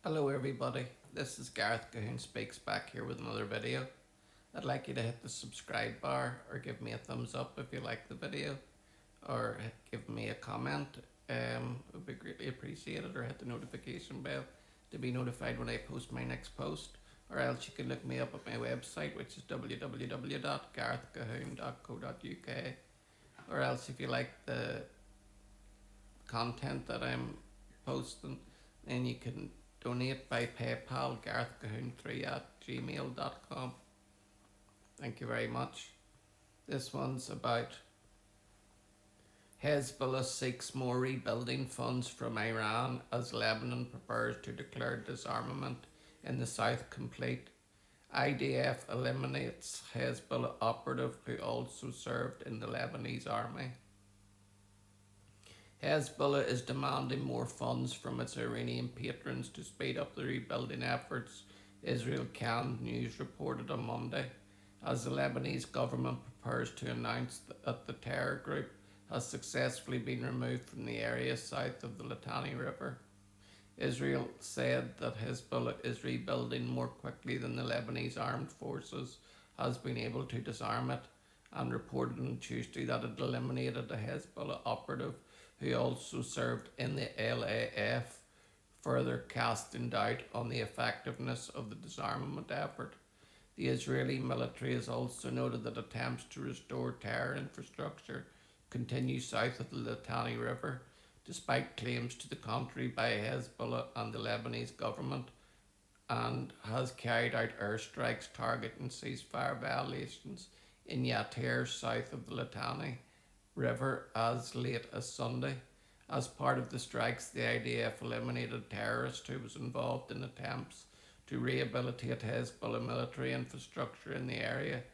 Hello everybody, this is Gareth Cahoon Speaks back here with another video. I'd like you to hit the subscribe bar or give me a thumbs up if you like the video, or give me a comment. It would be greatly appreciated, or hit the notification bell to be notified when I post my next post, or else you can look me up at my website, which is www.garethcahoon.co.uk, or else if you like the content that I'm posting, then you can donate by PayPal, garethcahoon3 at gmail.com. Thank you very much. This one's about Hezbollah seeks more rebuilding funds from Iran as Lebanon prepares to declare disarmament in the south complete. IDF eliminates Hezbollah operative who also served in the Lebanese army. Hezbollah is demanding more funds from its Iranian patrons to speed up the rebuilding efforts, Israel Can News reported on Monday, as the Lebanese government prepares to announce that the terror group has successfully been removed from the area south of the Litani River. Israel said that Hezbollah is rebuilding more quickly than the Lebanese armed forces has been able to disarm it, and reported on Tuesday that it eliminated a Hezbollah operative who also served in the LAF, further casting doubt on the effectiveness of the disarmament effort. The Israeli military has also noted that attempts to restore terror infrastructure continue south of the Litani River, despite claims to the contrary by Hezbollah and the Lebanese government, and has carried out airstrikes targeting ceasefire violations in Yatir south of the Litani River as late as Sunday. As part of the strikes, the IDF eliminated a terrorist who was involved in attempts to rehabilitate Hezbollah military infrastructure in the area.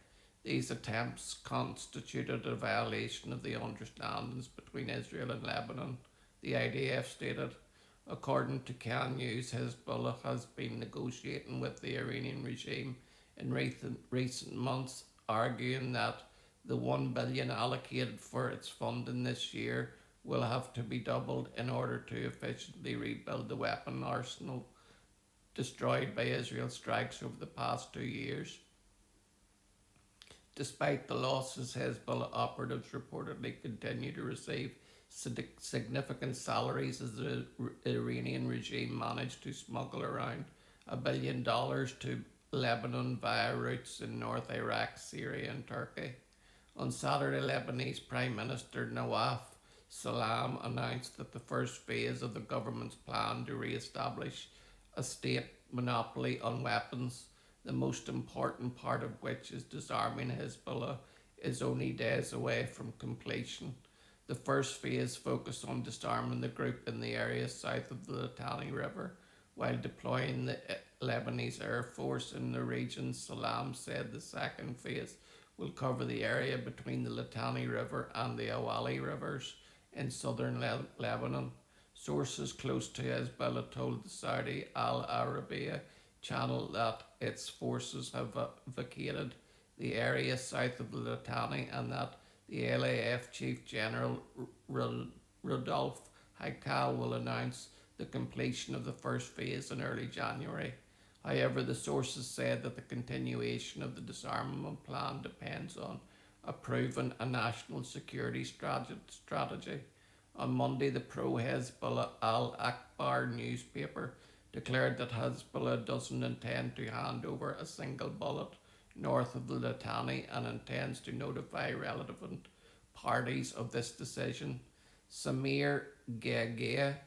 These attempts constituted a violation of the understandings between Israel and Lebanon, the IDF stated. According to Can News, Hezbollah has been negotiating with the Iranian regime in recent months, arguing that the $1 billion allocated for its funding this year will have to be doubled in order to efficiently rebuild the weapon arsenal destroyed by Israel strikes over the past 2 years. Despite the losses, Hezbollah operatives reportedly continue to receive significant salaries as the Iranian regime managed to smuggle around $1 billion to Lebanon via routes in North Iraq, Syria, and Turkey. On Saturday, Lebanese Prime Minister Nawaf Salam announced that the first phase of the government's plan to re-establish a state monopoly on weapons, the most important part of which is disarming Hezbollah, is only days away from completion. The first phase focused on disarming the group in the area south of the Litani River, while deploying the Lebanese Air Force in the region. Salam said the second phase will cover the area between the Litani River and the Awali rivers in southern Lebanon. Sources close to Hezbollah told the Saudi Al Arabiya channel that its forces have vacated the area south of the Litani, and that the LAF Chief General Rodolphe Haikal will announce the completion of the first phase in early January. However, the sources said that the continuation of the disarmament plan depends on approving a national security strategy. On Monday, the pro-Hezbollah Al Akbar newspaper declared that Hezbollah doesn't intend to hand over a single bullet north of the Litani and intends to notify relevant parties of this decision. Samir Ghagha,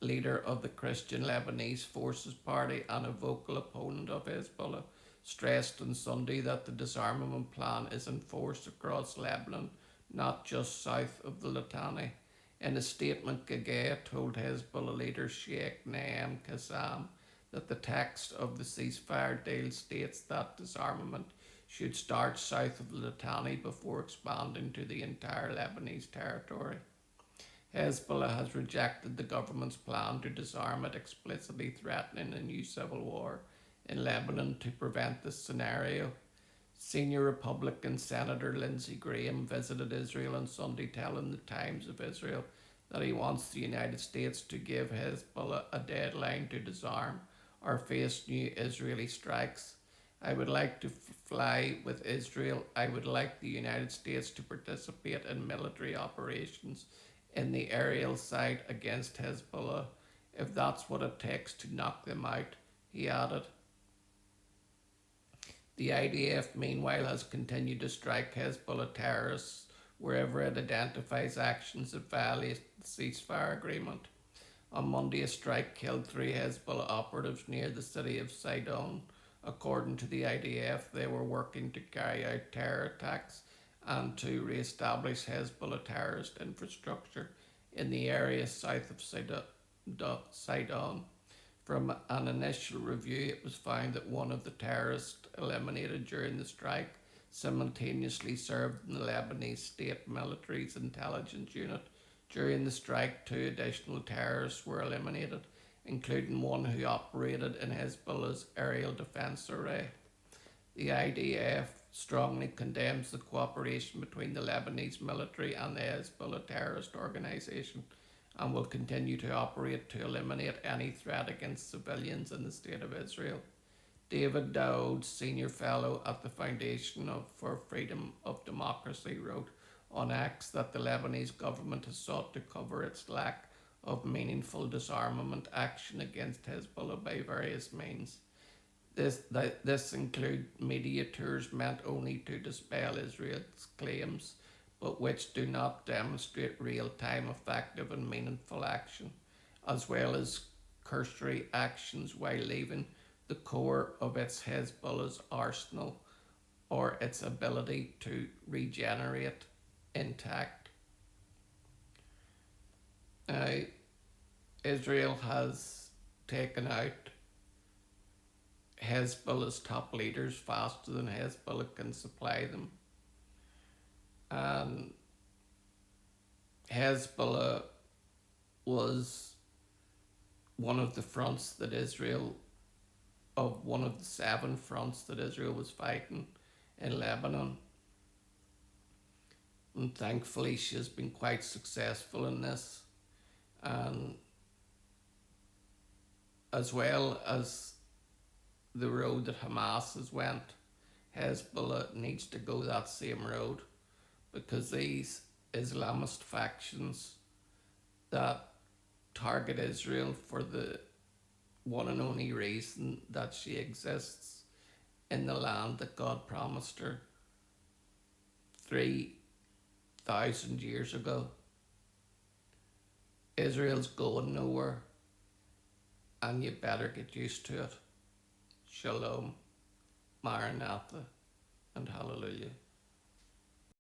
leader of the Christian Lebanese Forces Party and a vocal opponent of Hezbollah, stressed on Sunday that the disarmament plan is enforced across Lebanon, not just south of the Litani. In a statement, Ghagha told Hezbollah leader Sheikh Naim Qassam that the text of the ceasefire deal states that disarmament should start south of the Litani before expanding to the entire Lebanese territory. Hezbollah has rejected the government's plan to disarm it, explicitly threatening a new civil war in Lebanon to prevent this scenario. Senior Republican Senator Lindsey Graham visited Israel on Sunday, telling the Times of Israel that he wants the United States to give Hezbollah a deadline to disarm, or face new Israeli strikes. I would like to fly with Israel. I would like the United States to participate in military operations in the aerial side against Hezbollah, if that's what it takes to knock them out, he added. The IDF, meanwhile, has continued to strike Hezbollah terrorists wherever it identifies actions that violate the ceasefire agreement. On Monday, a strike killed 3 Hezbollah operatives near the city of Sidon. According to the IDF, they were working to carry out terror attacks and to re-establish Hezbollah terrorist infrastructure in the area south of Sidon. From an initial review, it was found that one of the terrorists eliminated during the strike simultaneously served in the Lebanese state military's intelligence unit. During the strike, 2 additional terrorists were eliminated, including one who operated in Hezbollah's aerial defense array. The IDF strongly condemns the cooperation between the Lebanese military and the Hezbollah terrorist organization and will continue to operate to eliminate any threat against civilians in the State of Israel. David Dowd, Senior Fellow at the Foundation for Freedom of Democracy, wrote on X that the Lebanese government has sought to cover its lack of meaningful disarmament action against Hezbollah by various means. This includes media tours meant only to dispel Israel's claims, but which do not demonstrate real-time effective and meaningful action, as well as cursory actions while leaving the core of its Hezbollah's arsenal or its ability to regenerate intact. Now, Israel has taken out Hezbollah's top leaders faster than Hezbollah can supply them. And Hezbollah was one of the 7 fronts that Israel was fighting in Lebanon. And thankfully she has been quite successful in this. And as well as the road that Hamas has went, Hezbollah needs to go that same road, because these Islamist factions that target Israel for the one and only reason that she exists in the land that God promised her 3,000 years ago. Israel's going nowhere, and you better get used to it. Shalom, Maranatha, and Hallelujah.